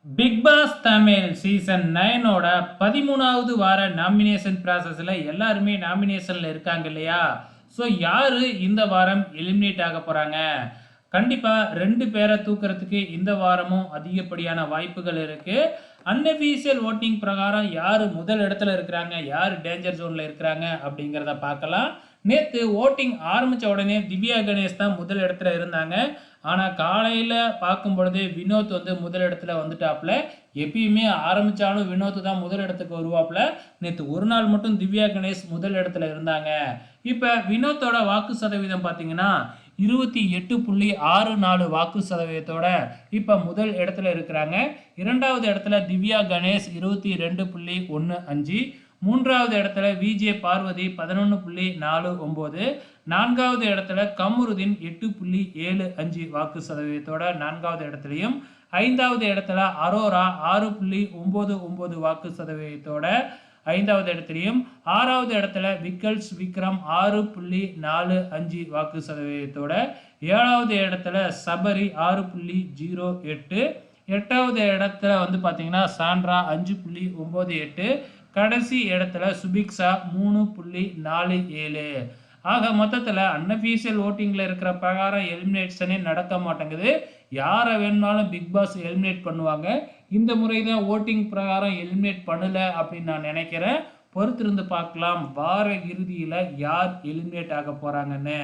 Big pass Tamil season 9ஓட 13வது வார nomination ப்ராசஸில் எல்லாருமே நாமினேஷனில் இருக்காங்க இல்லையா? ஸோ யார் இந்த வாரம் எலிமினேட் ஆக போகிறாங்க? கண்டிப்பாக 2 பேரை தூக்கிறதுக்கு இந்த வாரமும் அதிகப்படியான வாய்ப்புகள் இருக்குது. அன்அஃபீஷியல் ஓட்டிங் பிரகாரம் யார் முதல் இடத்துல இருக்கிறாங்க, யார் டேஞ்சர் ஜோனில் இருக்கிறாங்க அப்படிங்கிறத பார்க்கலாம். நேற்று ஓட்டிங் ஆரம்பித்த உடனே திவ்யா கணேஷ் தான் முதல் இடத்துல இருந்தாங்க. ஆனால் காலையில் பார்க்கும் பொழுது வினோத் வந்து முதல் இடத்துல வந்துட்டாப்புல. எப்பயுமே ஆரம்பித்தாலும் வினோத் தான் முதல் இடத்துக்கு வருவாப்புல. நேற்று ஒரு நாள் மட்டும் திவ்யா கணேஷ் முதல் இடத்துல இருந்தாங்க. இப்போ வினோத்தோட வாக்கு சதவீதம் பார்த்தீங்கன்னா 28.64 வாக்கு சதவீதத்தோட இப்போ முதல் இடத்துல இருக்கிறாங்க. இரண்டாவது இடத்துல திவ்யா கணேஷ் 22.15, மூன்றாவது இடத்துல விஜே பார்வதி 11.49, நான்காவது இடத்துல கமருதீன் 8.75 வாக்கு சதவீதத்தோட நான்காவது இடத்துலையும், ஐந்தாவது இடத்துல அரோரா 6.99 வாக்கு சதவீதத்தோட ஐந்தாவது இடத்துலையும், ஆறாவது இடத்துல விக்கல்ஸ் விக்ரம் 6.45 வாக்கு சதவீதத்தோட, ஏழாவது இடத்துல சபரி 6.08, எட்டாவது இடத்துல வந்து பார்த்தீங்கன்னா சாண்ட்ரா 5.98, கடைசி இடத்துல சுபிக்ஷா 3.47. ஆக மொத்தத்தில் அன்அஃபீஷியல் ஓட்டிங்கில் இருக்கிற பிரகாரம் எலிமினேஷனே நடக்க மாட்டேங்குது. யாரை வேணுமாலும் பிக் பாஸ் எலிமினேட் பண்ணுவாங்க. இந்த முறை தான் ஓட்டிங் பிரகாரம் எலிமினேட் பண்ணலை அப்படின்னு நான் நினைக்கிறேன். பொறுத்திருந்து பார்க்கலாம் வார இறுதியில் யார் எலிமினேட் ஆக போகிறாங்கன்னு.